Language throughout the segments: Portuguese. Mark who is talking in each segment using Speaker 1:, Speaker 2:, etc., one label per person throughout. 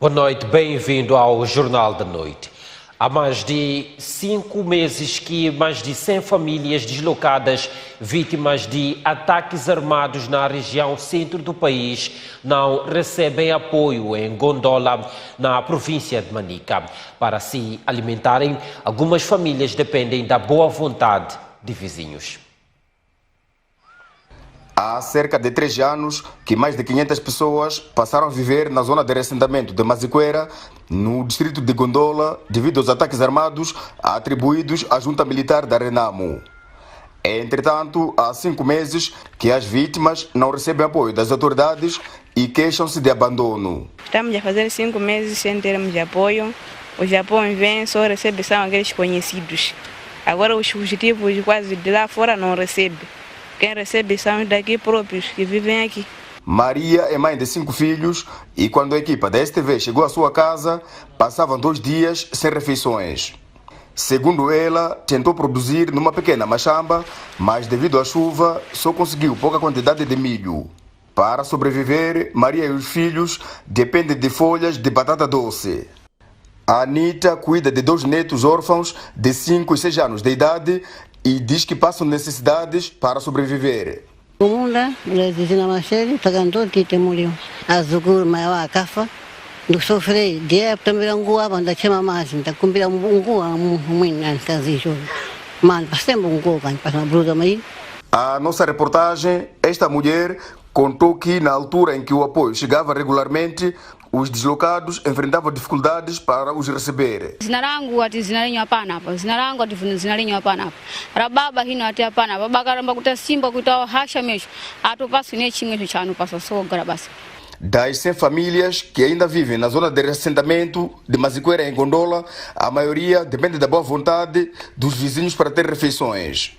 Speaker 1: Boa noite, bem-vindo ao Jornal da Noite. Há mais de 5 meses que mais de 100 famílias deslocadas, vítimas de ataques armados na região centro do país, não recebem apoio em Gondola, na província de Manica. Para se alimentarem, algumas famílias dependem da boa vontade de vizinhos.
Speaker 2: Há cerca de 3 anos que mais de 500 pessoas passaram a viver na zona de reassentamento de Maziqueira, no distrito de Gondola, devido aos ataques armados atribuídos à junta militar da Renamo. Entretanto, há 5 meses que as vítimas não recebem apoio das autoridades e queixam-se de abandono.
Speaker 3: Estamos a fazer 5 meses sem termos de apoio. Os apoios vêm, só recebem são aqueles conhecidos. Agora os fugitivos quase de lá fora não recebem. Quem recebe são os daqui próprios, que vivem aqui.
Speaker 2: Maria é mãe de 5 filhos e quando a equipa da STV chegou à sua casa, passavam 2 dias sem refeições. Segundo ela, tentou produzir numa pequena machamba, mas devido à chuva, só conseguiu pouca quantidade de milho. Para sobreviver, Maria e os filhos dependem de folhas de batata doce. A Anitta cuida de 2 netos órfãos de 5 e 6 anos de idade e diz que passam necessidades para sobreviver.
Speaker 4: Umunda, lazizina masheri, taganto kite mulio. Azugur maiwa kafa. Do sofrei, dia também angua, banda chama mais, tá cumprir angua, muito casinho. Mal, passemos angua, kan passar bruda mai.
Speaker 2: A nossa reportagem, esta mulher contou que na altura em que o apoio chegava regularmente, os deslocados enfrentavam dificuldades para os receber.
Speaker 5: Zinarangu ati zinalinyo hapana hapa. Zinarangu ati zinalinyo hapana hapa. Rababa hino ati hapana. Baba karamba kuta simba kuta hasha mesho. Atopasi ne chimwe chano passa só grabas.
Speaker 2: Das 100 famílias que ainda vivem na zona de reassentamento de Maziqueira em Gondola, a maioria depende da boa vontade dos vizinhos para ter refeições.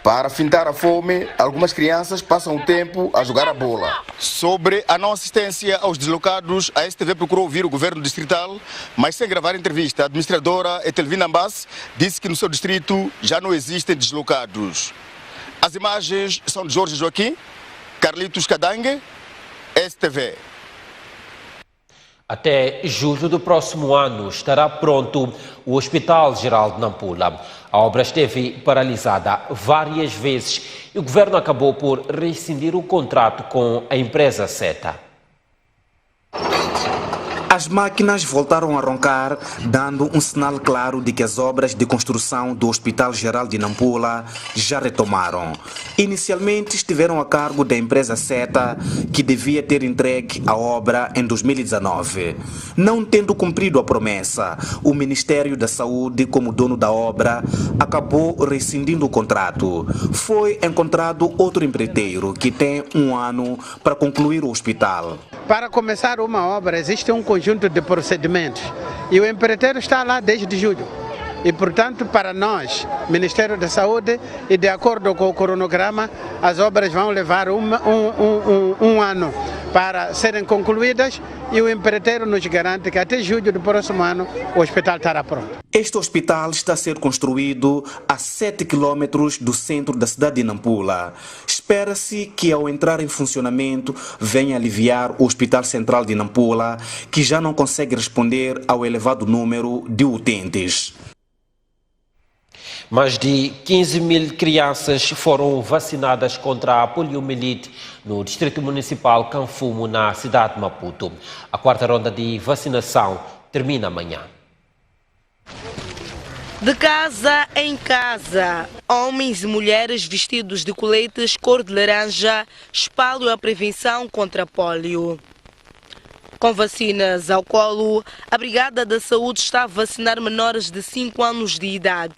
Speaker 2: Para fintar a fome, algumas crianças passam o tempo a jogar a bola. Sobre a não assistência aos deslocados, a STV procurou ouvir o governo distrital, mas sem gravar entrevista. A administradora Etelvina Ambas disse que no seu distrito já não existem deslocados. As imagens são de Jorge Joaquim, Carlitos Cadangue, STV.
Speaker 1: Até julho do próximo ano estará pronto o Hospital Geral de Nampula. A obra esteve paralisada várias vezes e o governo acabou por rescindir o contrato com a empresa SETA.
Speaker 6: As máquinas voltaram a roncar, dando um sinal claro de que as obras de construção do Hospital Geral de Nampula já retomaram. Inicialmente estiveram a cargo da empresa SETA, que devia ter entregue a obra em 2019. Não tendo cumprido a promessa, o Ministério da Saúde, como dono da obra, acabou rescindindo o contrato. Foi encontrado outro empreiteiro que tem 1 ano para concluir o hospital.
Speaker 7: Para começar uma obra existe um conjunto de procedimentos e o empreiteiro está lá desde julho. E, portanto, para nós, Ministério da Saúde, e de acordo com o cronograma, as obras vão levar um ano para serem concluídas e o empreiteiro nos garante que até julho do próximo ano o hospital estará pronto.
Speaker 6: Este hospital está a ser construído a 7 quilômetros do centro da cidade de Nampula. Espera-se que ao entrar em funcionamento venha aliviar o Hospital Central de Nampula, que já não consegue responder ao elevado número de utentes.
Speaker 1: Mais de 15 mil crianças foram vacinadas contra a poliomielite no Distrito Municipal Canfumo, na cidade de Maputo. A 4ª ronda de vacinação termina amanhã.
Speaker 8: De casa em casa, homens e mulheres vestidos de coletes cor de laranja espalham a prevenção contra a polio. Com vacinas ao colo, a Brigada da Saúde está a vacinar menores de 5 anos de idade,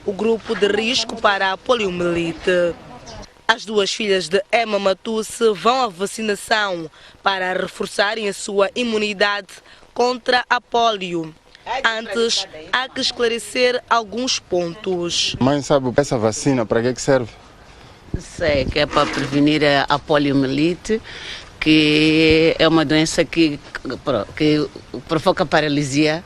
Speaker 8: o grupo de risco para a poliomielite. As 2 filhas de Emma Matusse vão à vacinação para reforçarem a sua imunidade contra a polio. Antes, há que esclarecer alguns pontos.
Speaker 9: Mãe, sabe essa vacina para que serve?
Speaker 10: Sei que é para prevenir a poliomielite, que é uma doença que provoca paralisia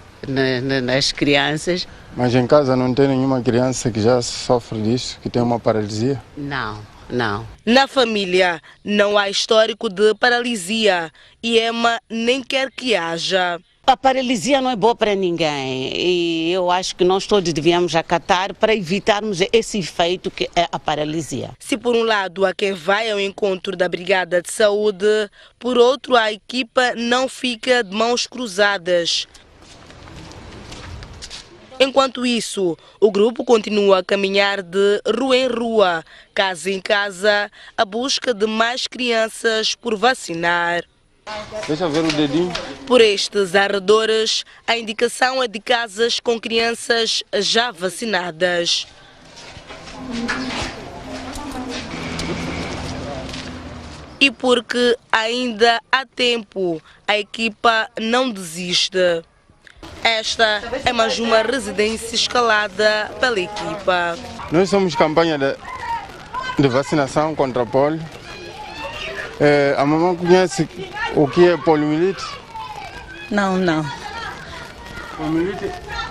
Speaker 10: nas crianças.
Speaker 9: Mas em casa não tem nenhuma criança que já sofre disso, que tem uma paralisia?
Speaker 10: Não, Não.
Speaker 8: Na família não há histórico de paralisia e Emma nem quer que haja.
Speaker 10: A paralisia não é boa para ninguém e eu acho que nós todos devíamos acatar para evitarmos esse efeito que é a paralisia.
Speaker 8: Se por um lado há quem vai ao encontro da Brigada de Saúde, por outro a equipa não fica de mãos cruzadas. Enquanto isso, o grupo continua a caminhar de rua em rua, casa em casa, à busca de mais crianças por vacinar.
Speaker 9: Deixa ver o dedinho.
Speaker 8: Por estes arredores, a indicação é de casas com crianças já vacinadas. E porque ainda há tempo, a equipa não desiste. Esta é mais uma residência escalada pela equipa.
Speaker 9: Nós somos campanha de vacinação contra a polio. A mamãe conhece o que é poliomielite?
Speaker 11: Não.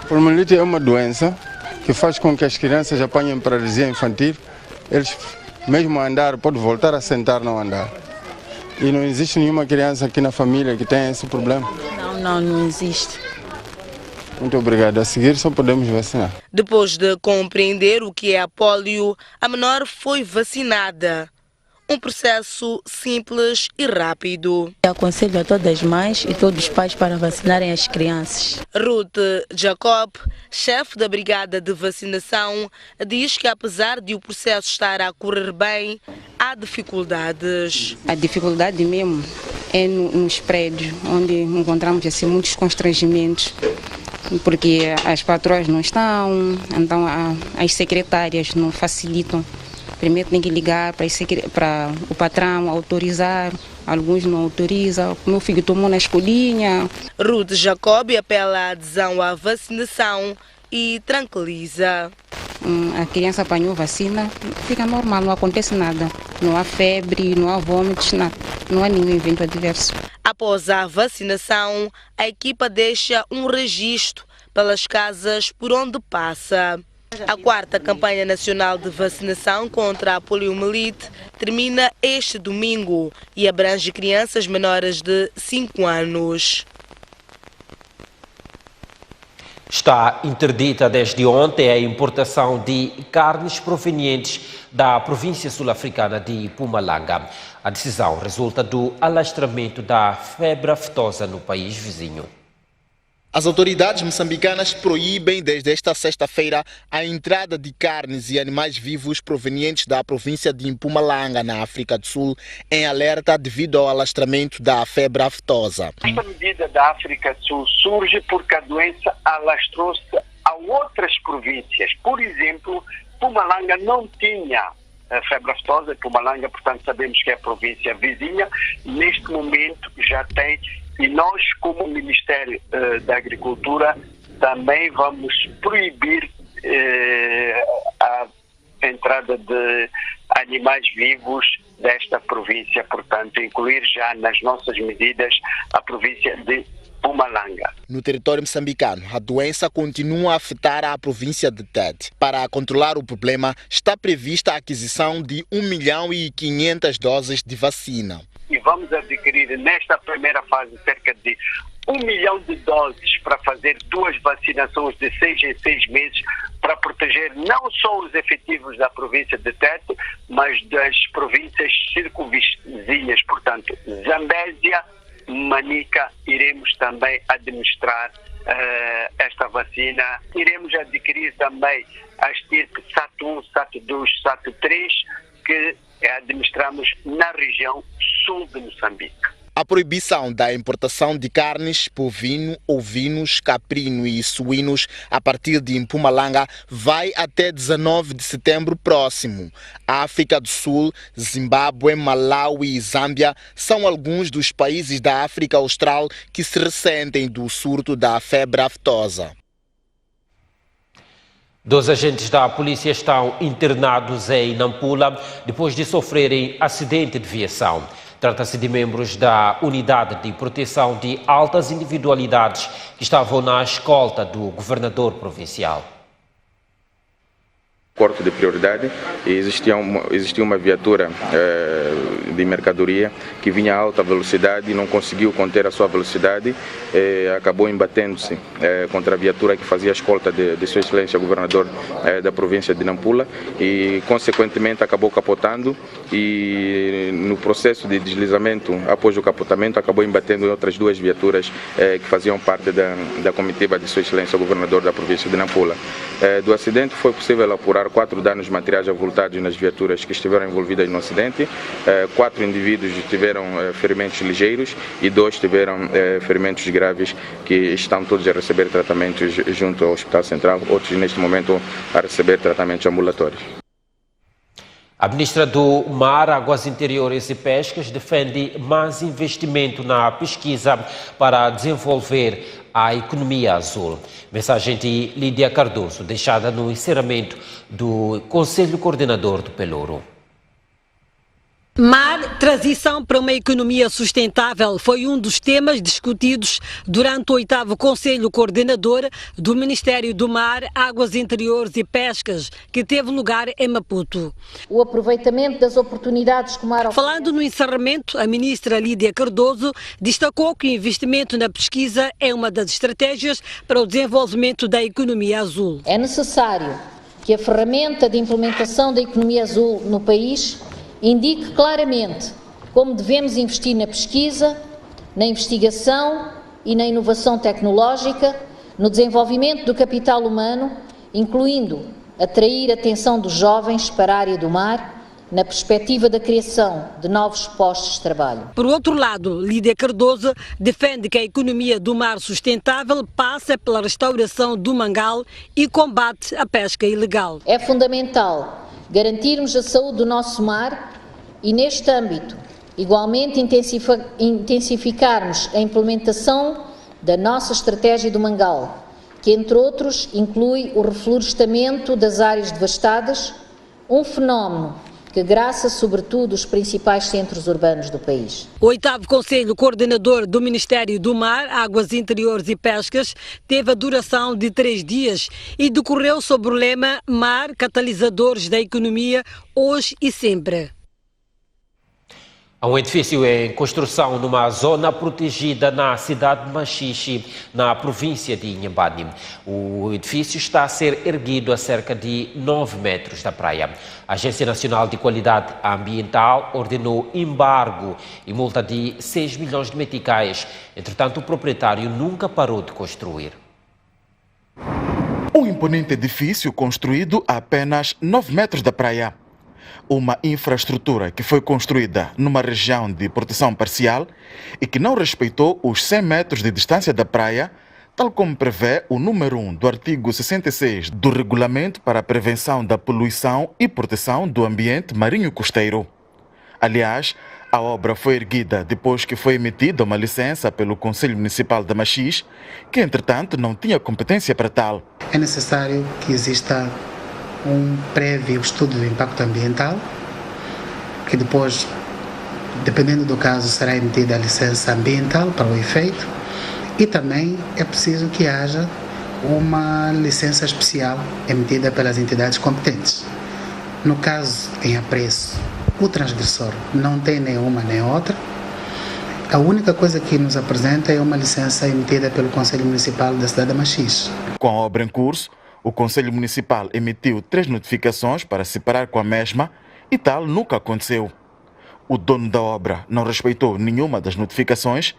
Speaker 9: Poliomielite é uma doença que faz com que as crianças apanhem paralisia infantil. Eles, mesmo a andar, podem voltar a sentar não andar. E não existe nenhuma criança aqui na família que tenha esse problema?
Speaker 11: Não existe.
Speaker 9: Muito obrigado. A seguir só podemos vacinar.
Speaker 8: Depois de compreender o que é a polio, a menor foi vacinada. Um processo simples e rápido.
Speaker 11: Aconselho a todas as mães e todos os pais para vacinarem as crianças.
Speaker 8: Ruth Jacob, chefe da Brigada de Vacinação, diz que apesar de o processo estar a correr bem, há dificuldades.
Speaker 12: A dificuldade mesmo é nos prédios, onde encontramos assim, muitos constrangimentos, porque as patroas não estão, então as secretárias não facilitam. Primeiro tem que ligar para o patrão autorizar, alguns não autorizam. O meu filho tomou na escolinha.
Speaker 8: Ruth Jacob apela à adesão à vacinação e tranquiliza.
Speaker 12: A criança apanhou vacina, fica normal, não acontece nada. Não há febre, não há vômitos, nada. Não há nenhum evento adverso.
Speaker 8: Após a vacinação, a equipa deixa um registro pelas casas por onde passa. A 4ª campanha nacional de vacinação contra a poliomielite termina este domingo e abrange crianças menores de 5 anos.
Speaker 1: Está interdita desde ontem a importação de carnes provenientes da província sul-africana de Mpumalanga. A decisão resulta do alastramento da febre aftosa no país vizinho.
Speaker 13: As autoridades moçambicanas proíbem desde esta sexta-feira a entrada de carnes e animais vivos provenientes da província de Mpumalanga, na África do Sul, em alerta devido ao alastramento da febre aftosa.
Speaker 14: Esta medida da África do Sul surge porque a doença alastrou-se a outras províncias. Por exemplo, Mpumalanga não tinha a febre aftosa. Mpumalanga, portanto, sabemos que é a província vizinha. Neste momento já tem. E nós, como Ministério da Agricultura, também vamos proibir a entrada de animais vivos desta província, portanto, incluir já nas nossas medidas a província de Mpumalanga.
Speaker 13: No território moçambicano, a doença continua a afetar a província de Tete. Para controlar o problema, está prevista a aquisição de 1.500.000 doses de vacina.
Speaker 14: E vamos adquirir nesta primeira fase cerca de 1 milhão de doses para fazer 2 vacinações de 6 em 6 meses para proteger não só os efetivos da província de Tete, mas das províncias circunvizinhas, portanto, Zambésia, Manica. Iremos também administrar esta vacina. Iremos adquirir também as estirpe SAT1, SAT2, SAT3, que administramos na região sul de Moçambique.
Speaker 13: A proibição da importação de carnes, bovino, ovinos, caprino e suínos a partir de Mpumalanga vai até 19 de setembro próximo. A África do Sul, Zimbábue, Malawi e Zâmbia são alguns dos países da África Austral que se ressentem do surto da febre aftosa.
Speaker 1: 2 agentes da polícia estão internados em Nampula depois de sofrerem acidente de viação. Trata-se de membros da Unidade de Proteção de Altas Individualidades que estavam na escolta do governador provincial.
Speaker 15: corte de prioridade e existia uma viatura de mercadoria que vinha a alta velocidade e não conseguiu conter a sua velocidade, acabou embatendo-se contra a viatura que fazia a escolta de Sua Excelência Governador da província de Nampula e, consequentemente, acabou capotando e, no processo de deslizamento, após o capotamento, acabou embatendo em outras duas viaturas que faziam parte da comitiva de Sua Excelência Governador da província de Nampula. Do acidente foi possível apurar 4 danos materiais avultados nas viaturas que estiveram envolvidas no acidente. 4 indivíduos tiveram ferimentos ligeiros e 2 tiveram ferimentos graves que estão todos a receber tratamentos junto ao Hospital Central, outros neste momento a receber tratamentos ambulatórios.
Speaker 1: A ministra do Mar, Águas Interiores e Pescas defende mais investimento na pesquisa para desenvolver a economia azul. Mensagem de Lídia Cardoso, deixada no encerramento do Conselho Coordenador do Pelouro.
Speaker 16: Mar, transição para uma economia sustentável foi um dos temas discutidos durante o 8º Conselho Coordenador do Ministério do Mar, Águas Interiores e Pescas, que teve lugar em Maputo.
Speaker 17: O aproveitamento das oportunidades que o mar...
Speaker 16: Falando no encerramento, a ministra Lídia Cardoso destacou que o investimento na pesquisa é uma das estratégias para o desenvolvimento da economia azul.
Speaker 17: É necessário que a ferramenta de implementação da economia azul no país indique claramente como devemos investir na pesquisa, na investigação e na inovação tecnológica, no desenvolvimento do capital humano, incluindo atrair a atenção dos jovens para a área do mar, na perspectiva da criação de novos postos de trabalho.
Speaker 16: Por outro lado, Lídia Cardoso defende que a economia do mar sustentável passa pela restauração do mangal e combate à pesca ilegal.
Speaker 17: É fundamental garantirmos a saúde do nosso mar e, neste âmbito, igualmente intensificarmos a implementação da nossa estratégia do mangal, que, entre outros, inclui o reflorestamento das áreas devastadas, um fenómeno que graça sobretudo os principais centros urbanos do país.
Speaker 16: O 8º Conselho Coordenador do Ministério do Mar, Águas Interiores e Pescas teve a duração de 3 dias e decorreu sob o lema Mar, catalisadores da economia, hoje e sempre.
Speaker 1: Há um edifício em construção numa zona protegida na cidade de Machixe, na província de Inhambane. O edifício está a ser erguido a cerca de 9 metros da praia. A Agência Nacional de Qualidade Ambiental ordenou embargo e multa de 6 milhões de meticais. Entretanto, o proprietário nunca parou de construir.
Speaker 18: Um imponente edifício construído a apenas 9 metros da praia. Uma infraestrutura que foi construída numa região de proteção parcial e que não respeitou os 100 metros de distância da praia, tal como prevê o número 1 do artigo 66 do Regulamento para a Prevenção da Poluição e Proteção do Ambiente Marinho Costeiro. Aliás, a obra foi erguida depois que foi emitida uma licença pelo Conselho Municipal de Machixe, que entretanto não tinha competência para tal.
Speaker 19: É necessário que exista um prévio estudo do impacto ambiental, que depois, dependendo do caso, será emitida a licença ambiental para o efeito, e também é preciso que haja uma licença especial emitida pelas entidades competentes. No caso em apreço, o transgressor não tem nenhuma nem outra. A única coisa que nos apresenta é uma licença emitida pelo Conselho Municipal da cidade de Machixe.
Speaker 18: Com a obra em curso, o Conselho Municipal emitiu 3 notificações para se parar com a mesma e tal nunca aconteceu. O dono da obra não respeitou nenhuma das notificações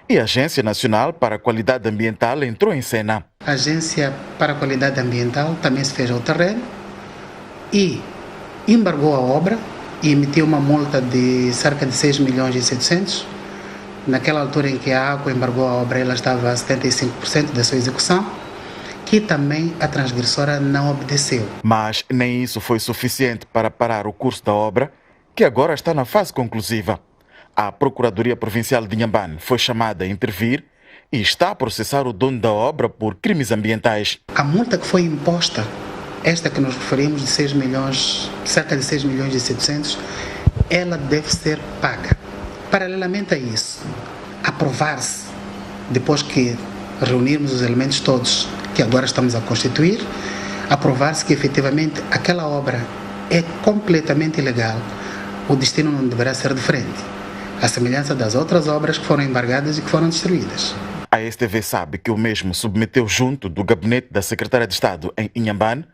Speaker 18: e a Agência Nacional para a Qualidade Ambiental entrou em cena.
Speaker 19: A Agência para a Qualidade Ambiental também se fez ao terreno e embargou a obra e emitiu uma multa de cerca de 6 milhões e 700. Naquela altura em que a ACO embargou a obra, ela estava a 75% da sua execução, que também a transgressora não obedeceu.
Speaker 18: Mas nem isso foi suficiente para parar o curso da obra, que agora está na fase conclusiva. A Procuradoria Provincial de Inhambane foi chamada a intervir e está a processar o dono da obra por crimes ambientais.
Speaker 19: A multa que foi imposta, esta que nós referimos de 6 milhões, cerca de 6 milhões e 700, ela deve ser paga. Paralelamente a isso, aprovar-se, depois que reunirmos os elementos todos que agora estamos a constituir, a provar-se que efetivamente aquela obra é completamente ilegal, o destino não deverá ser diferente, à semelhança das outras obras que foram embargadas e que foram destruídas.
Speaker 18: A STV sabe que o mesmo submeteu junto do gabinete da Secretária de Estado em Inhambane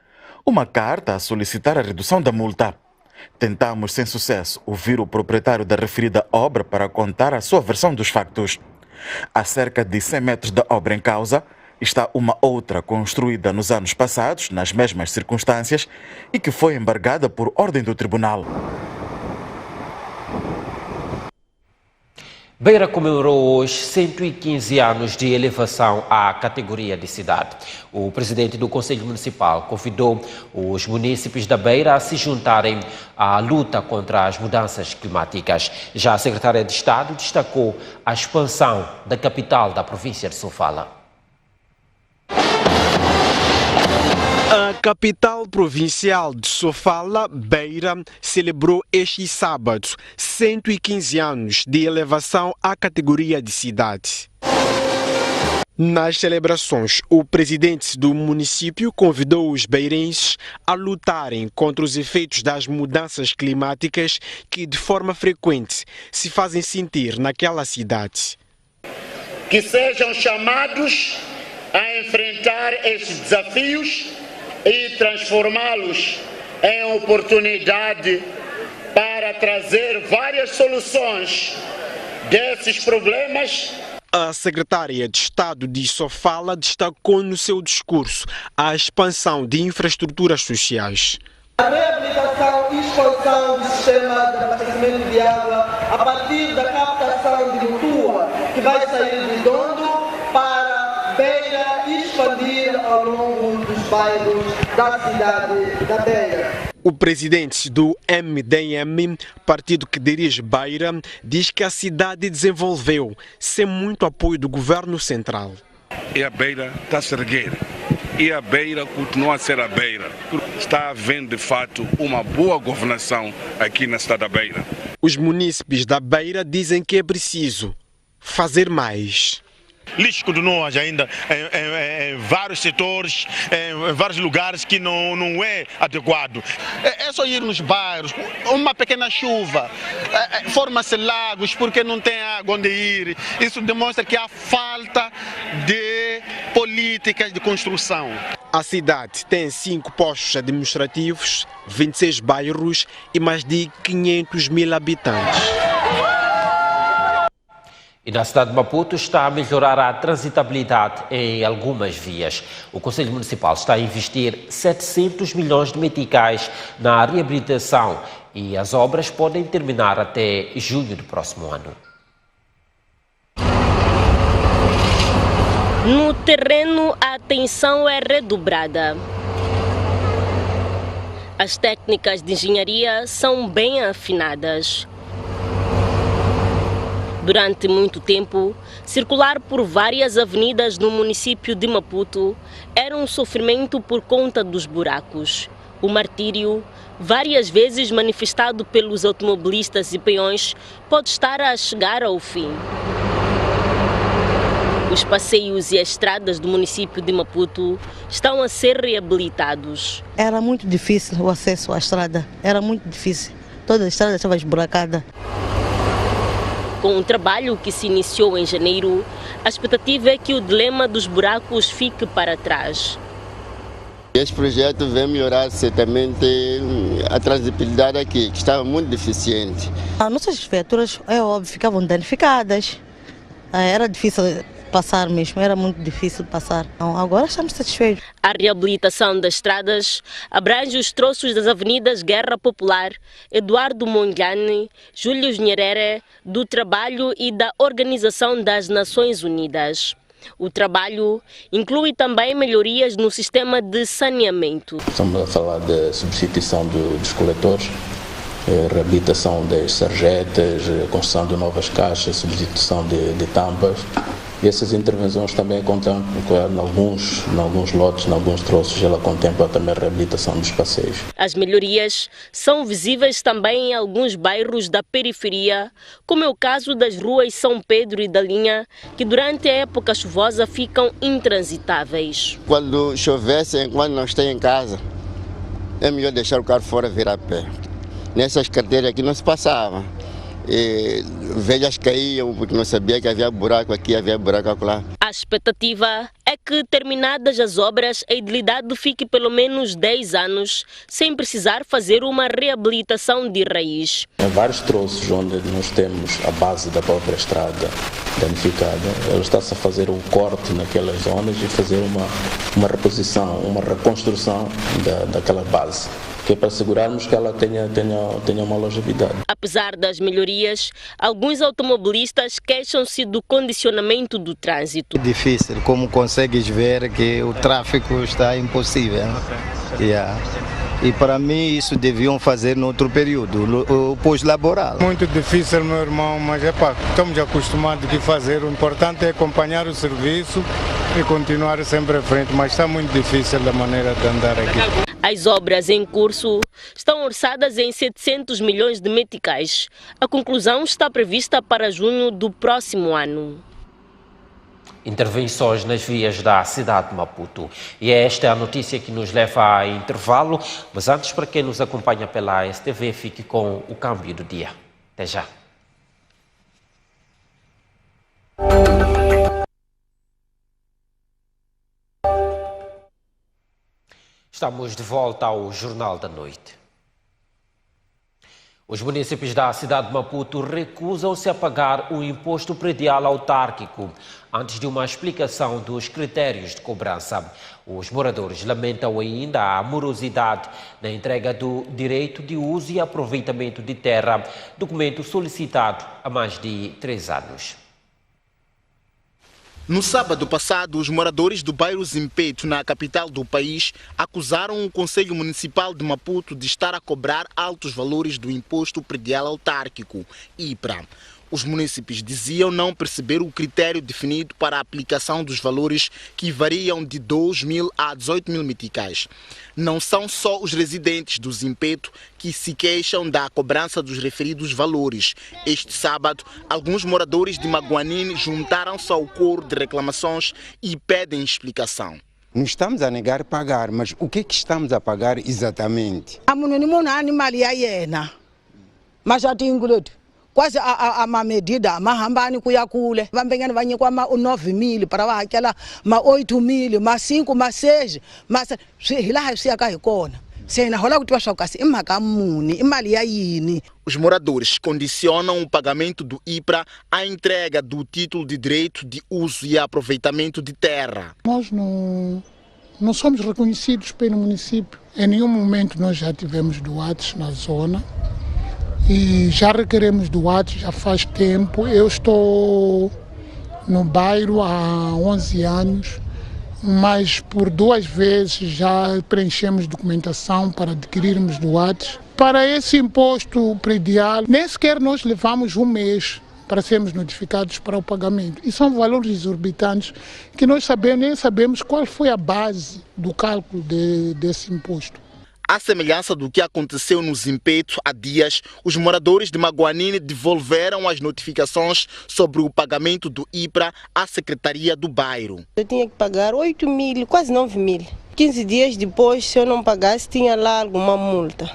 Speaker 18: uma carta a solicitar a redução da multa. Tentamos sem sucesso ouvir o proprietário da referida obra para contar a sua versão dos factos. A cerca de 100 metros da obra em causa está uma outra construída nos anos passados, nas mesmas circunstâncias, e que foi embargada por ordem do tribunal.
Speaker 1: Beira comemorou hoje 115 anos de elevação à categoria de cidade. O presidente do Conselho Municipal convidou os munícipes da Beira a se juntarem à luta contra as mudanças climáticas. Já a secretária de Estado destacou a expansão da capital da província de Sofala.
Speaker 20: A capital provincial de Sofala, Beira, celebrou este sábado 115 anos de elevação à categoria de cidade. Nas celebrações, o presidente do município convidou os beirenses a lutarem contra os efeitos das mudanças climáticas que, de forma frequente, se fazem sentir naquela cidade.
Speaker 21: Que sejam chamados a enfrentar estes desafios e transformá-los em oportunidade para trazer várias soluções desses problemas.
Speaker 20: A secretária de Estado de Sofala destacou no seu discurso a expansão de infraestruturas sociais.
Speaker 22: A reabilitação e expansão do sistema de abastecimento de água a partir da captação de Mutua, que vai sair de Dondo para Beira e expandir ao longo dos bairros da cidade da Beira.
Speaker 20: O presidente do MDM, partido que dirige Beira, diz que a cidade desenvolveu sem muito apoio do governo central.
Speaker 23: E a Beira está a se erguer. E a Beira continua a ser a Beira. Está havendo, de fato, uma boa governação aqui na cidade da Beira.
Speaker 20: Os munícipes da Beira dizem que é preciso fazer mais.
Speaker 24: Lixo continua ainda em vários setores, em vários lugares que não é adequado. É só ir nos bairros, uma pequena chuva, forma-se lagos porque não tem água onde ir. Isso demonstra que há falta de políticas de construção.
Speaker 20: A cidade tem 5 postos administrativos, 26 bairros e mais de 500 mil habitantes.
Speaker 1: E na cidade de Maputo está a melhorar a transitabilidade em algumas vias. O Conselho Municipal está a investir 700 milhões de meticais na reabilitação e as obras podem terminar até junho do próximo ano.
Speaker 25: No terreno, a atenção é redobrada. As técnicas de engenharia são bem afinadas. Durante muito tempo, circular por várias avenidas no município de Maputo era um sofrimento por conta dos buracos. O martírio, várias vezes manifestado pelos automobilistas e peões, pode estar a chegar ao fim. Os passeios e as estradas do município de Maputo estão a ser reabilitados.
Speaker 26: Era muito difícil o acesso à estrada, era muito difícil. Toda a estrada estava esburacada.
Speaker 25: Com um trabalho que se iniciou em janeiro, a expectativa é que o dilema dos buracos fique para trás.
Speaker 27: Este projeto vem melhorar certamente a transitabilidade aqui, que estava muito deficiente.
Speaker 26: As nossas viaturas, é óbvio, ficavam danificadas. Era difícil passar mesmo, era muito difícil passar. Então, agora estamos satisfeitos.
Speaker 25: A reabilitação das estradas abrange os troços das avenidas Guerra Popular, Eduardo Mondlane, Júlio Nyerere, do Trabalho e da Organização das Nações Unidas. O trabalho inclui também melhorias no sistema de saneamento.
Speaker 28: Estamos a falar de substituição dos coletores, reabilitação das sarjetas, construção de novas caixas, substituição de tampas E essas intervenções também contemplam, em alguns lotes, em alguns troços, ela contempla também a reabilitação dos passeios.
Speaker 25: As melhorias são visíveis também em alguns bairros da periferia, como é o caso das ruas São Pedro e da Linha, que durante a época chuvosa ficam intransitáveis.
Speaker 27: Quando chovesse, enquanto não está em casa, é melhor deixar o carro fora e vir a pé. Nessas carteiras aqui não se passava. Velhas caíam porque não sabia que havia buraco aqui, havia buraco acolá.
Speaker 25: A expectativa é que, terminadas as obras, a idilidade fique pelo menos 10 anos, sem precisar fazer uma reabilitação de raiz.
Speaker 28: Em vários troços onde nós temos a base da própria estrada danificada, está-se a fazer um corte naquelas zonas e fazer uma reposição, uma reconstrução daquela base, que é para assegurarmos que ela tenha uma longevidade.
Speaker 25: Apesar das melhorias, alguns automobilistas queixam-se do condicionamento do trânsito.
Speaker 2: Difícil, como consegues ver que o tráfego está impossível. E para mim isso deviam fazer no outro período, o pós-laboral.
Speaker 3: Muito difícil, meu irmão, mas estamos acostumados a fazer. O importante é acompanhar o serviço e continuar sempre à frente, mas está muito difícil da maneira de andar aqui.
Speaker 25: As obras em curso estão orçadas em 700 milhões de meticais. A conclusão está prevista para junho do próximo ano.
Speaker 1: Intervenções nas vias da cidade de Maputo. E esta é a notícia que nos leva a intervalo. Mas antes, para quem nos acompanha pela STV, fique com o câmbio do dia. Até já. Estamos de volta ao Jornal da Noite. Os municípios da cidade de Maputo recusam-se a pagar o imposto predial autárquico antes de uma explicação dos critérios de cobrança. Os moradores lamentam ainda a morosidade na entrega do direito de uso e aproveitamento de terra, documento solicitado há mais de 3 anos.
Speaker 13: No sábado passado, os moradores do bairro Zimpeto, na capital do país, acusaram o Conselho Municipal de Maputo de estar a cobrar altos valores do imposto predial autárquico, IPRA. Os munícipes diziam não perceber o critério definido para a aplicação dos valores que variam de 2.000 a 18.000 meticais. Não são só os residentes do Zimpeto que se queixam da cobrança dos referidos valores. Este sábado, alguns moradores de Maguanine juntaram-se ao coro de reclamações e pedem explicação.
Speaker 4: Não estamos a negar pagar, mas o que estamos a pagar exatamente?
Speaker 5: Mas já tem quase a medida, mas hambani kuyakule, vambengani vanyikwa 9.000 para lá aquela 8.000, 5, 6, mas hilaha siyaka hikona.
Speaker 13: Os moradores condicionam o pagamento do IPRA à entrega do título de direito de uso e aproveitamento de terra.
Speaker 6: Nós não somos reconhecidos pelo município. Em nenhum momento nós já tivemos doados na zona. E já requeremos doados já faz tempo. Eu estou no bairro há 11 anos, mas por 2 vezes já preenchemos documentação para adquirirmos doados. Para esse imposto predial, nem sequer nós levamos 1 mês para sermos notificados para o pagamento. E são valores exorbitantes que nós nem sabemos qual foi a base do cálculo desse imposto.
Speaker 13: À semelhança do que aconteceu no Zimpeto há dias, os moradores de Maguanine devolveram as notificações sobre o pagamento do IPRA à Secretaria do Bairro.
Speaker 5: Eu tinha que pagar 8.000, quase 9.000. 15 dias depois, se eu não pagasse, tinha lá alguma multa.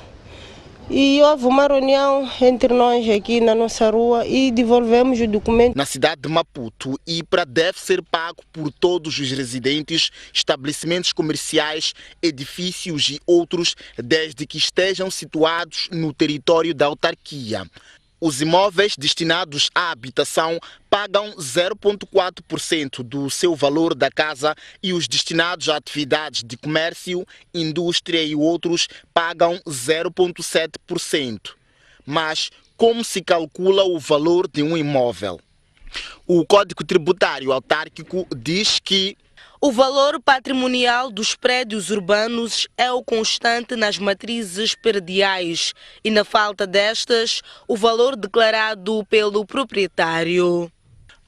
Speaker 5: E houve uma reunião entre nós aqui na nossa rua e devolvemos o documento.
Speaker 13: Na cidade de Maputo, o IPRA deve ser pago por todos os residentes, estabelecimentos comerciais, edifícios e outros, desde que estejam situados no território da autarquia. Os imóveis destinados à habitação pagam 0,4% do seu valor da casa e os destinados a atividades de comércio, indústria e outros pagam 0,7%. Mas como se calcula o valor de um imóvel? O Código Tributário Autárquico diz que
Speaker 8: o valor patrimonial dos prédios urbanos é o constante nas matrizes prediais e, na falta destas, o valor declarado pelo proprietário.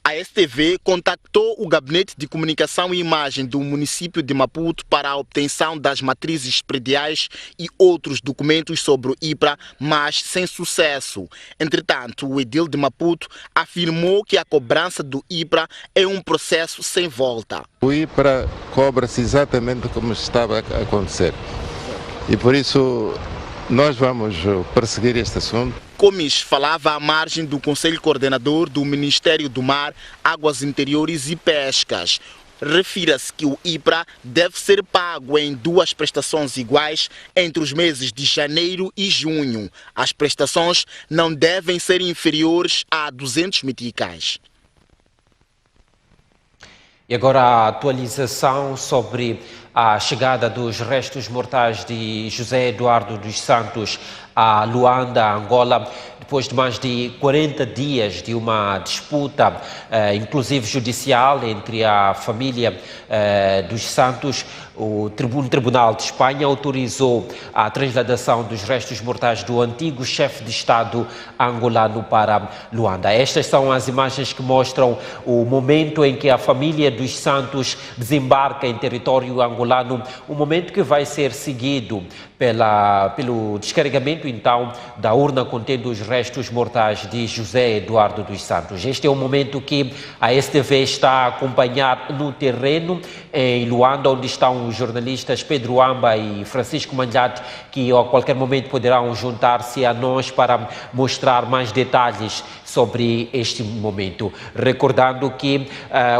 Speaker 13: A STV contactou o Gabinete de Comunicação e Imagem do município de Maputo para a obtenção das matrizes prediais e outros documentos sobre o IPRA, mas sem sucesso. Entretanto, o edil de Maputo afirmou que a cobrança do IPRA é um processo sem volta.
Speaker 7: O IPRA cobra-se exatamente como estava a acontecer. E por isso nós vamos perseguir este assunto.
Speaker 13: Comis falava à margem do Conselho Coordenador do Ministério do Mar, Águas Interiores e Pescas. Refira-se que o IPRA deve ser pago em 2 prestações iguais entre os meses de janeiro e junho. As prestações não devem ser inferiores a 200 meticais.
Speaker 1: E agora a atualização sobre a chegada dos restos mortais de José Eduardo dos Santos a Luanda, Angola, depois de mais de 40 dias de uma disputa, inclusive judicial, entre a família dos Santos. O Tribunal de Espanha autorizou a transladação dos restos mortais do antigo chefe de Estado angolano para Luanda. Estas são as imagens que mostram o momento em que a família dos Santos desembarca em território angolano, um momento que vai ser seguido pelo descarregamento, então, da urna contendo os restos mortais de José Eduardo dos Santos. Este é o momento que a STV está a acompanhar no terreno, em Luanda, onde estão os jornalistas Pedro Amba e Francisco Mandiate, que a qualquer momento poderão juntar-se a nós para mostrar mais detalhes sobre este momento. Recordando que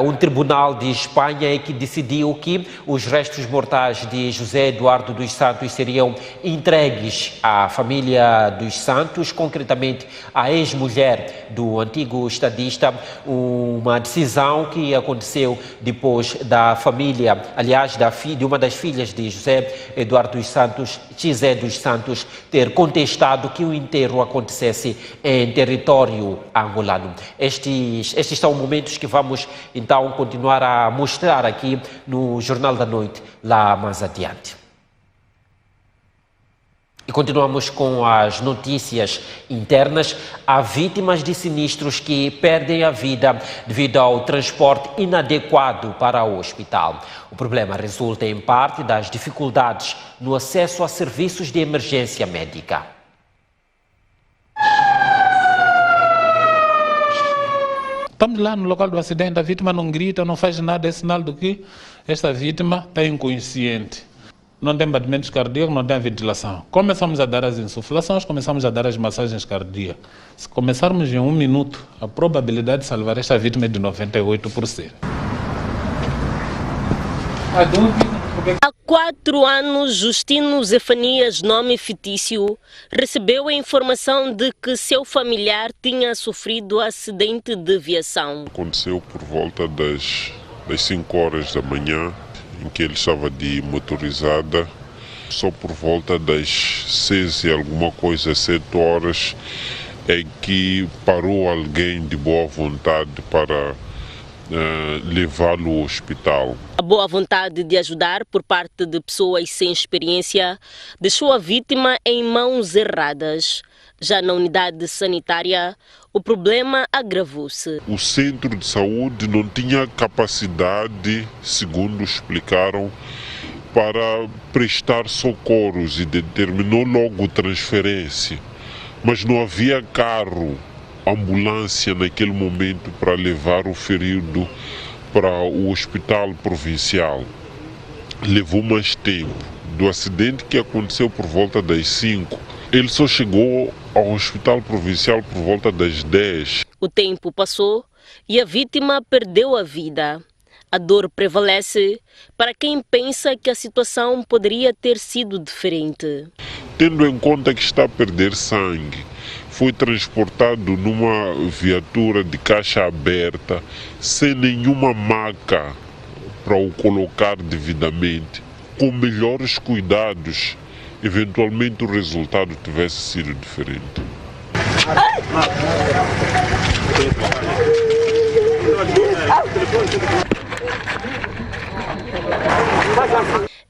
Speaker 1: um tribunal de Espanha é que decidiu que os restos mortais de José Eduardo dos Santos seriam entregues à família dos Santos, concretamente à ex-mulher do antigo estadista, uma decisão que aconteceu depois da família, aliás, de uma das filhas de José Eduardo dos Santos, Xé dos Santos, ter contestado que o enterro acontecesse em território angolano. Estes são momentos que vamos então continuar a mostrar aqui no Jornal da Noite, lá mais adiante. E continuamos com as notícias internas. Há vítimas de sinistros que perdem a vida devido ao transporte inadequado para o hospital. O problema resulta em parte das dificuldades no acesso a serviços de emergência médica.
Speaker 9: Estamos lá no local do acidente, a vítima não grita, não faz nada, é sinal de que esta vítima está inconsciente. Não tem batimentos cardíacos, não tem ventilação. Começamos a dar as insuflações, começamos a dar as massagens cardíacas. Se começarmos em 1 minuto, a probabilidade de salvar esta vítima é de 98%.
Speaker 25: Há 4 anos, Justino Zefanias, nome fictício, recebeu a informação de que seu familiar tinha sofrido acidente de aviação.
Speaker 10: Aconteceu por volta das 5 horas da manhã, em que ele estava de motorizada. Só por volta das 6 e alguma coisa, 7 horas, é que parou alguém de boa vontade para levá-lo ao hospital.
Speaker 25: A boa vontade de ajudar por parte de pessoas sem experiência deixou a vítima em mãos erradas. Já na unidade sanitária, o problema agravou-se.
Speaker 10: O centro de saúde não tinha capacidade, segundo explicaram, para prestar socorros e determinou logo transferência. Mas não havia carro, ambulância naquele momento para levar o ferido para o hospital provincial. Levou mais tempo. Do acidente que aconteceu por volta das 5, ele só chegou ao hospital provincial por volta das 10.
Speaker 25: O tempo passou e a vítima perdeu a vida. A dor prevalece para quem pensa que a situação poderia ter sido diferente.
Speaker 10: Tendo em conta que está a perder sangue, foi transportado numa viatura de caixa aberta, sem nenhuma maca para o colocar devidamente, com melhores cuidados, eventualmente o resultado tivesse sido diferente.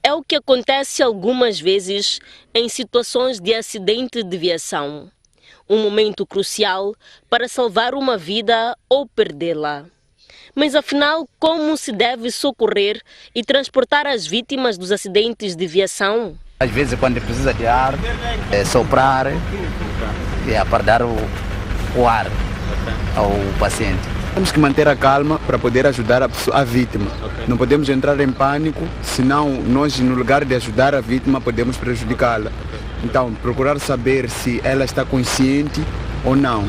Speaker 25: É o que acontece algumas vezes em situações de acidente de aviação. Um momento crucial para salvar uma vida ou perdê-la. Mas afinal, como se deve socorrer e transportar as vítimas dos acidentes de viação?
Speaker 11: Às vezes, quando precisa de ar, soprar para dar o ar ao paciente.
Speaker 12: Temos que manter a calma para poder ajudar a vítima. Não podemos entrar em pânico, senão nós, no lugar de ajudar a vítima, podemos prejudicá-la. Então, procurar saber se ela está consciente ou não.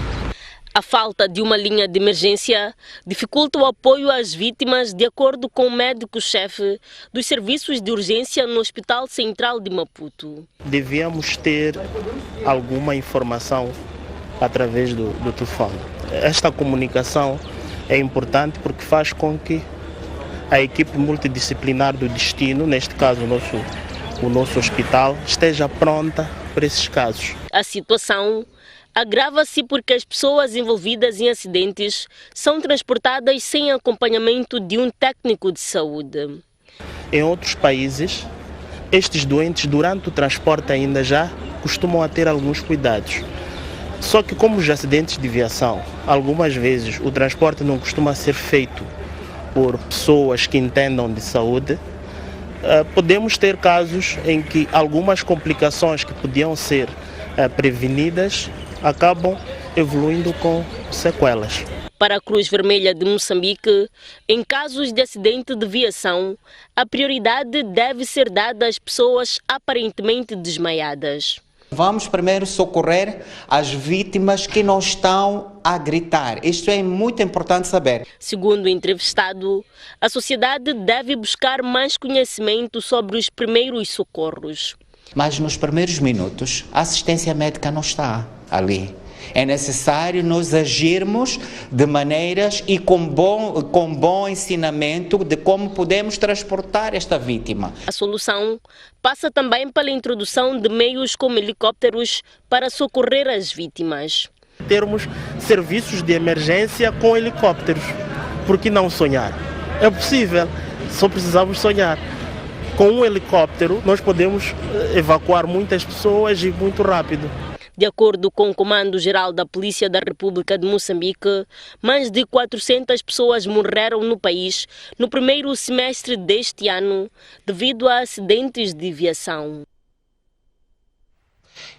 Speaker 25: A falta de uma linha de emergência dificulta o apoio às vítimas, de acordo com o médico-chefe dos serviços de urgência no Hospital Central de Maputo.
Speaker 14: Devíamos ter alguma informação através do telefone. Esta comunicação é importante porque faz com que a equipe multidisciplinar do destino, neste caso o nosso hospital, esteja pronta para esses casos.
Speaker 25: A situação agrava-se porque as pessoas envolvidas em acidentes são transportadas sem acompanhamento de um técnico de saúde.
Speaker 14: Em outros países, estes doentes, durante o transporte ainda já costumam ter alguns cuidados. Só que, como os acidentes de viação, algumas vezes o transporte não costuma ser feito por pessoas que entendam de saúde, podemos ter casos em que algumas complicações que podiam ser prevenidas acabam evoluindo com sequelas.
Speaker 25: Para a Cruz Vermelha de Moçambique, em casos de acidente de viação, a prioridade deve ser dada às pessoas aparentemente desmaiadas.
Speaker 15: Vamos primeiro socorrer as vítimas que não estão a gritar. Isto é muito importante saber.
Speaker 25: Segundo o entrevistado, a sociedade deve buscar mais conhecimento sobre os primeiros socorros.
Speaker 15: Mas nos primeiros minutos, a assistência médica não está ali. É necessário nós agirmos de maneiras e com bom ensinamento de como podemos transportar esta vítima.
Speaker 25: A solução passa também pela introdução de meios como helicópteros para socorrer as vítimas.
Speaker 14: Termos serviços de emergência com helicópteros. Por que não sonhar? É possível, só precisamos sonhar. Com um helicóptero nós podemos evacuar muitas pessoas e muito rápido.
Speaker 25: De acordo com o Comando-Geral da Polícia da República de Moçambique, mais de 400 pessoas morreram no país no primeiro semestre deste ano devido a acidentes de viação.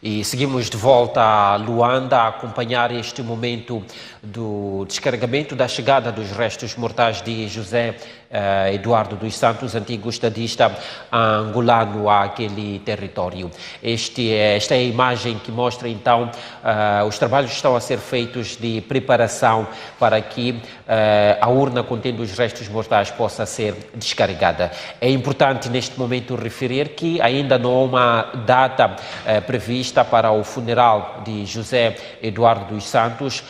Speaker 1: E seguimos de volta a Luanda a acompanhar este momento do descarregamento da chegada dos restos mortais de José Eduardo dos Santos, antigo estadista angolano àquele território. Esta é a imagem que mostra então os trabalhos que estão a ser feitos de preparação para que a urna contendo os restos mortais possa ser descarregada. É importante neste momento referir que ainda não há uma data prevista para o funeral de José Eduardo dos Santos.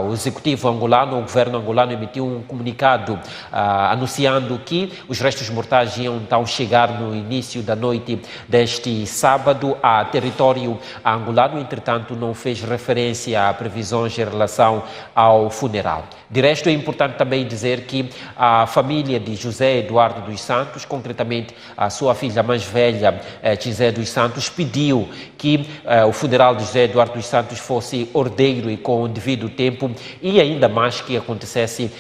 Speaker 1: O executivo angolano, o governo angolano emitiu um comunicado anunciando que os restos mortais iam então chegar no início da noite deste sábado a território angolano. Entretanto, não fez referência a previsões em relação ao funeral. De resto, é importante também dizer que a família de José Eduardo dos Santos, concretamente a sua filha mais velha, José dos Santos, pediu que o funeral de José Eduardo dos Santos fosse ordeiro e com o devido tempo, e ainda mais que acontecesse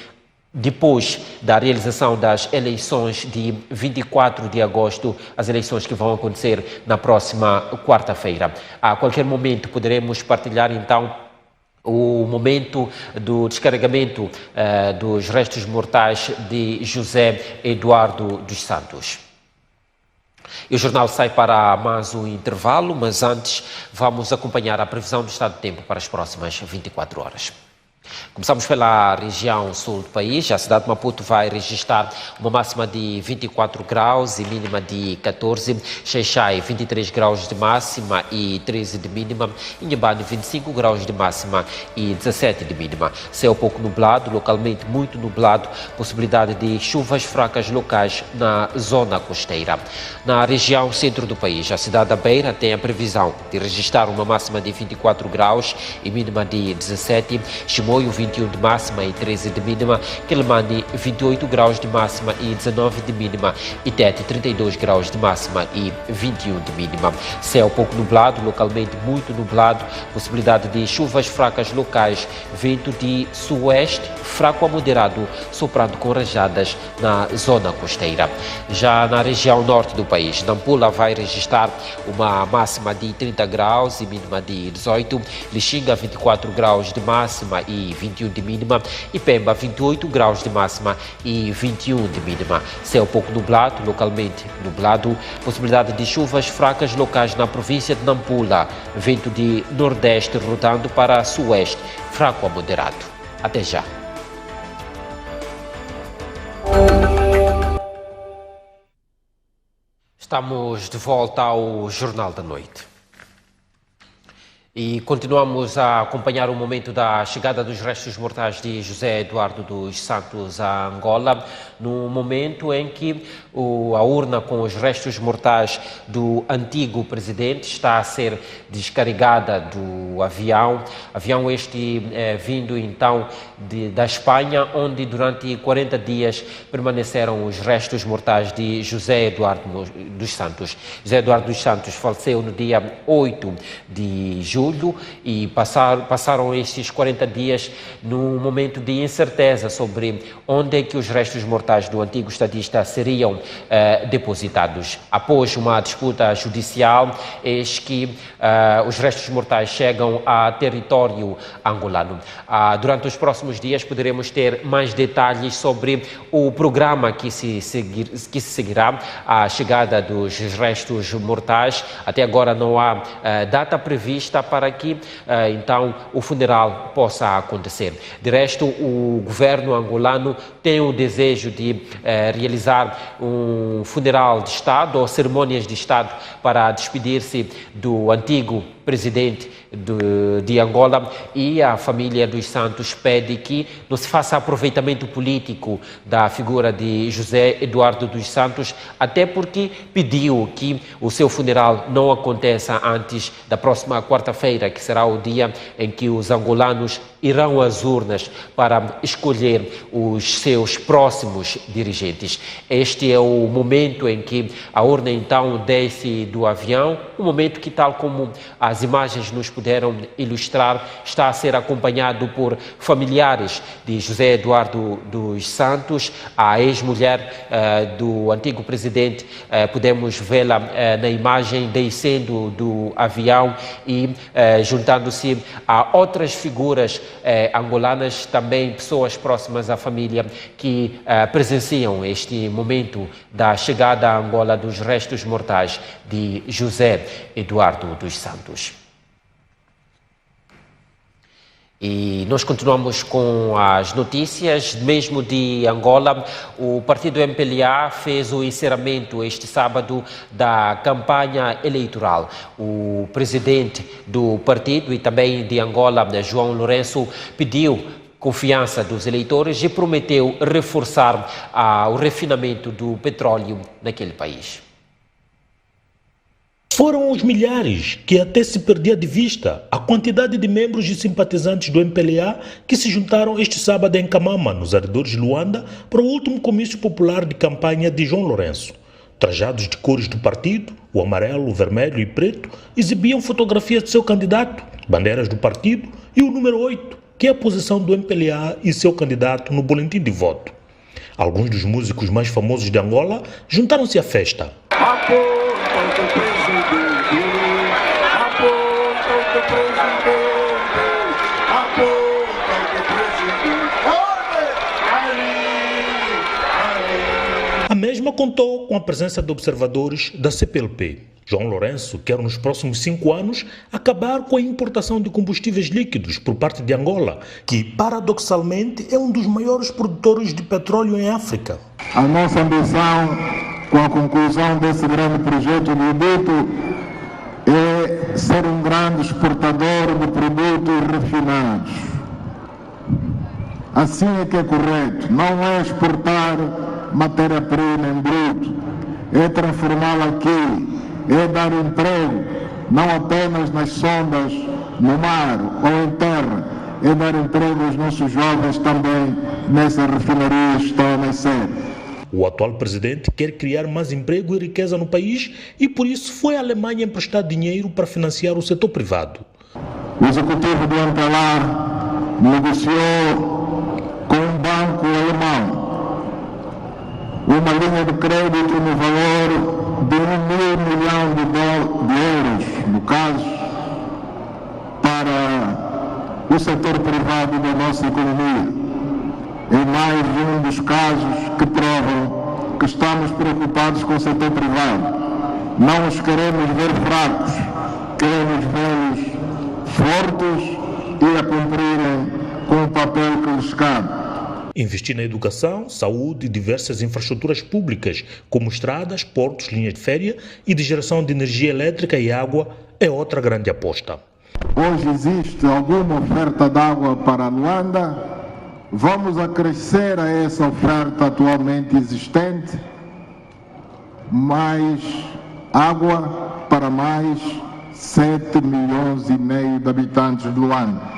Speaker 1: depois da realização das eleições de 24 de agosto, as eleições que vão acontecer na próxima quarta-feira. A qualquer momento poderemos partilhar então o momento do descarregamento dos restos mortais de José Eduardo dos Santos. E o jornal sai para mais um intervalo, mas antes vamos acompanhar a previsão do estado do tempo para as próximas 24 horas. Começamos pela região sul do país. A cidade de Maputo vai registrar uma máxima de 24 graus e mínima de 14. Xai-Xai, 23 graus de máxima e 13 de mínima. Inhambane, 25 graus de máxima e 17 de mínima. Céu pouco nublado, localmente muito nublado. Possibilidade de chuvas fracas locais na zona costeira. Na região centro do país, a cidade da Beira tem a previsão de registrar uma máxima de 24 graus e mínima de 17. Chimoio Chimoio 21 de máxima e 13 de mínima, Quelimane 28 graus de máxima e 19 de mínima, e Tete 32 graus de máxima e 21 de mínima. Céu pouco nublado, localmente muito nublado, possibilidade de chuvas fracas locais, vento de suoeste fraco a moderado, soprando com rajadas na zona costeira. Já na região norte do país, Nampula vai registrar uma máxima de 30 graus e mínima de 18, Lixinga 24 graus de máxima e 21 de mínima, e Pemba 28 graus de máxima e 21 de mínima. Céu pouco nublado, localmente nublado, possibilidade de chuvas fracas locais na província de Nampula, vento de nordeste rodando para suoeste, fraco a moderado. Até já. Estamos de volta ao Jornal da Noite. E continuamos a acompanhar o momento da chegada dos restos mortais de José Eduardo dos Santos a Angola, no momento em que a urna com os restos mortais do antigo presidente está a ser descarregada do avião. Avião este vindo então da Espanha, onde durante 40 dias permaneceram os restos mortais de José Eduardo dos Santos. José Eduardo dos Santos faleceu no dia 8 de julho e passaram estes 40 dias num momento de incerteza sobre onde é que os restos mortais do antigo estadista seriam depositados. Após uma disputa judicial, eis que os restos mortais chegam a território angolano. Durante os próximos dias poderemos ter mais detalhes sobre o programa que se seguirá à chegada dos restos mortais. Até agora não há data prevista para que então o funeral possa acontecer. De resto, o governo angolano tem o desejo de realizar um funeral de Estado ou cerimônias de Estado para despedir-se do antigo presidente de Angola, e a família dos Santos pede que não se faça aproveitamento político da figura de José Eduardo dos Santos, até porque pediu que o seu funeral não aconteça antes da próxima quarta-feira, que será o dia em que os angolanos irão às urnas para escolher os seus próximos dirigentes. Este é o momento em que a urna então desce do avião, um momento que, tal como as imagens nos puderam ilustrar, está a ser acompanhado por familiares de José Eduardo dos Santos. A ex-mulher do antigo presidente, podemos vê-la na imagem descendo do avião e juntando-se a outras figuras angolanas, também pessoas próximas à família que presenciam este momento da chegada a Angola dos restos mortais de José Eduardo dos Santos. E nós continuamos com as notícias, mesmo de Angola. O partido MPLA fez o encerramento este sábado da campanha eleitoral. O presidente do partido e também de Angola, João Lourenço, pediu confiança dos eleitores e prometeu reforçar o refinamento do petróleo naquele país.
Speaker 16: Foram os milhares que até se perdia de vista a quantidade de membros e simpatizantes do MPLA que se juntaram este sábado em Camama, nos arredores de Luanda, para o último comício popular de campanha de João Lourenço. Trajados de cores do partido, o amarelo, o vermelho e preto, exibiam fotografias de seu candidato, bandeiras do partido e o número 8, que é a posição do MPLA e seu candidato no boletim de voto. Alguns dos músicos mais famosos de Angola juntaram-se à festa. A mesma contou com a presença de observadores da CPLP. João Lourenço quer nos próximos 5 anos acabar com a importação de combustíveis líquidos por parte de Angola, que paradoxalmente é um dos maiores produtores de petróleo em África.
Speaker 17: A nossa ambição com a conclusão desse grande projeto do Dito é ser um grande exportador de produtos refinados. Assim é que é correto, não é exportar matéria-prima em bruto, é transformá-la aqui, é dar emprego, não apenas nas sondas no mar ou em terra, é dar emprego aos nossos jovens também nessas refinarias que estão a nascer.
Speaker 16: O atual presidente quer criar mais emprego e riqueza no país e por isso foi à Alemanha emprestar dinheiro para financiar o setor privado.
Speaker 17: O executivo do MPLA negociou com um banco alemão uma linha de crédito no valor de 1.000 milhões de euros, no caso, para o setor privado da nossa economia. É mais um dos casos que provam que estamos preocupados com o setor privado. Não os queremos ver fracos, queremos vê-los fortes e a cumprirem com o papel que lhes cabe.
Speaker 16: Investir na educação, saúde e diversas infraestruturas públicas, como estradas, portos, linhas de ferry e de geração de energia elétrica e água, é outra grande aposta.
Speaker 17: Hoje existe alguma oferta de água para Luanda. Vamos acrescer a essa oferta atualmente existente mais água para mais 7,5 milhões de habitantes de Luanda.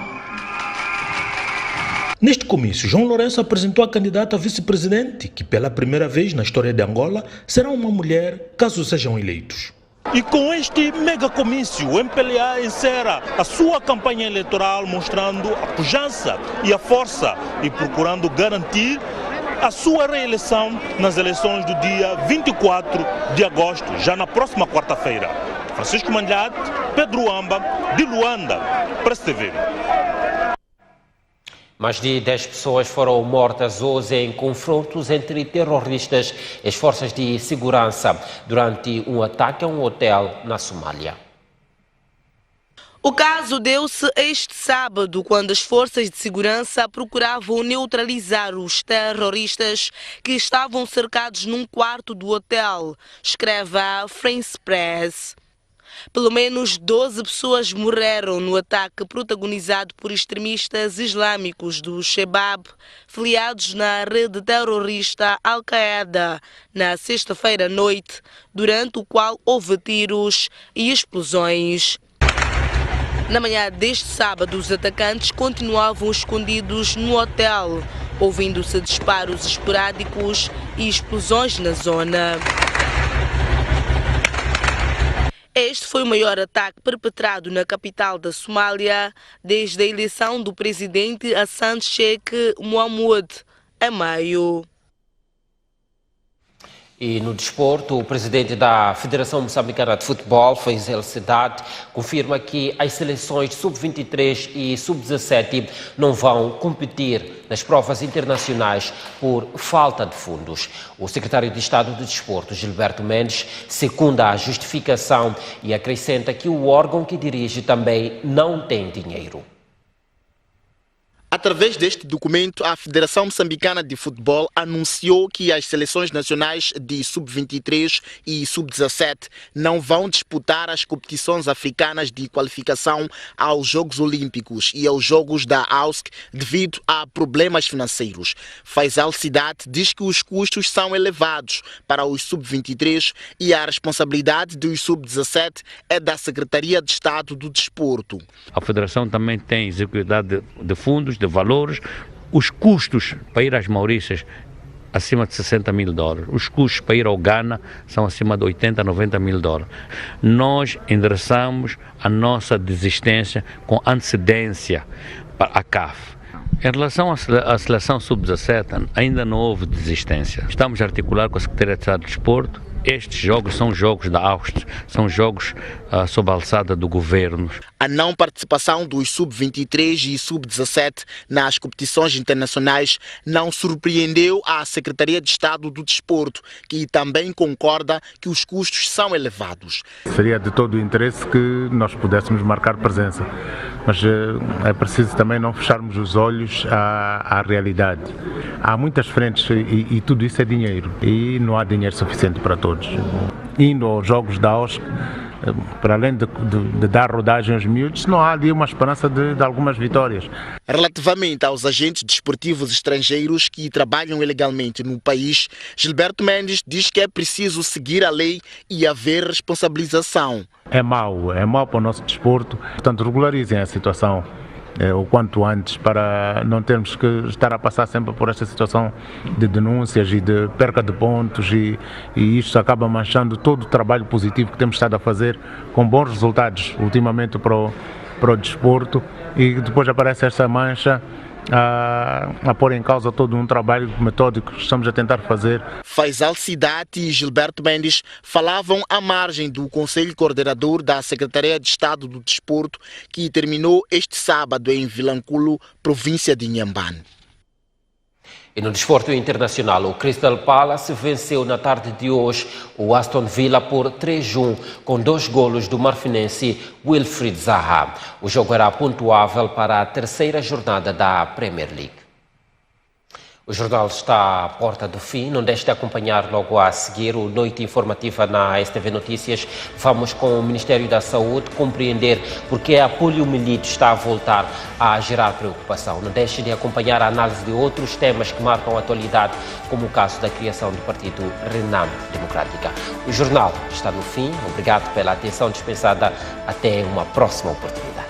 Speaker 16: Neste comício, João Lourenço apresentou a candidata a vice-presidente, que pela primeira vez na história de Angola será uma mulher, caso sejam eleitos. E com este mega comício, o MPLA encerra a sua campanha eleitoral mostrando a pujança e a força e procurando garantir a sua reeleição nas eleições do dia 24 de agosto, já na próxima quarta-feira. Francisco Mandiate, Pedro Amba, de Luanda, para a TV.
Speaker 1: Mais de 10 pessoas foram mortas hoje em confrontos entre terroristas e as forças de segurança durante um ataque a um hotel na Somália.
Speaker 8: O caso deu-se este sábado, quando as forças de segurança procuravam neutralizar os terroristas que estavam cercados num quarto do hotel, escreve a France Press. Pelo menos 12 pessoas morreram no ataque protagonizado por extremistas islâmicos do Shebab, filiados na rede terrorista Al-Qaeda, na sexta-feira à noite, durante o qual houve tiros e explosões. Na manhã deste sábado, os atacantes continuavam escondidos no hotel, ouvindo-se disparos esporádicos e explosões na zona. Este foi o maior ataque perpetrado na capital da Somália desde a eleição do presidente Hassan Sheikh Mohamud, em maio.
Speaker 1: E no desporto, o presidente da Federação Moçambicana de Futebol, Faisal Cidade, confirma que as seleções de sub-23 e sub-17 não vão competir nas provas internacionais por falta de fundos. O secretário de Estado do Desporto, Gilberto Mendes, secunda a justificação e acrescenta que o órgão que dirige também não tem dinheiro.
Speaker 13: Através deste documento, a Federação Moçambicana de Futebol anunciou que as seleções nacionais de sub-23 e sub-17 não vão disputar as competições africanas de qualificação aos Jogos Olímpicos e aos Jogos da AUSC devido a problemas financeiros. Faisal Cidade diz que os custos são elevados para os sub-23 e a responsabilidade dos sub-17 é da Secretaria de Estado do Desporto.
Speaker 18: A Federação também tem execuidade de fundos, de valores, os custos para ir às Maurícias acima de 60 mil dólares, os custos para ir ao Ghana são acima de 80, 90 mil dólares. Nós endereçamos a nossa desistência com antecedência para a CAF. Em relação à seleção sub-17, ainda não houve desistência. Estamos a articular com a Secretaria de Estado do Desporto. Estes jogos são jogos da Áustria, são jogos sob a alçada do governo.
Speaker 13: A não participação dos sub-23 e sub-17 nas competições internacionais não surpreendeu a Secretaria de Estado do Desporto, que também concorda que os custos são elevados.
Speaker 19: Seria de todo o interesse que nós pudéssemos marcar presença, mas é preciso também não fecharmos os olhos à realidade. Há muitas frentes e tudo isso é dinheiro e não há dinheiro suficiente para todos. Indo aos jogos da AUSC, para além de dar rodagem aos miúdos, não há ali uma esperança de algumas vitórias.
Speaker 13: Relativamente aos agentes desportivos estrangeiros que trabalham ilegalmente no país, Gilberto Mendes diz que é preciso seguir a lei e haver responsabilização.
Speaker 19: É mau para o nosso desporto, portanto regularizem a situação o quanto antes, para não termos que estar a passar sempre por esta situação de denúncias e de perca de pontos e isto acaba manchando todo o trabalho positivo que temos estado a fazer com bons resultados ultimamente para o desporto, e depois aparece esta mancha a pôr em causa todo um trabalho metódico que estamos a tentar fazer.
Speaker 13: Faisal Cidati e Gilberto Mendes falavam à margem do Conselho Coordenador da Secretaria de Estado do Desporto, que terminou este sábado em Vilanculo, província de Inhambane.
Speaker 1: E no desporto internacional, o Crystal Palace venceu na tarde de hoje o Aston Villa por 3-1, com 2 golos do marfinense Wilfried Zaha. O jogo era pontuável para a terceira jornada da Premier League. O jornal está à porta do fim, não deixe de acompanhar logo a seguir o Noite Informativa na STV Notícias. Vamos com o Ministério da Saúde compreender porque a poliomielite está a voltar a gerar preocupação. Não deixe de acompanhar a análise de outros temas que marcam a atualidade, como o caso da criação do partido Renam Democrática. O jornal está no fim, obrigado pela atenção dispensada, até uma próxima oportunidade.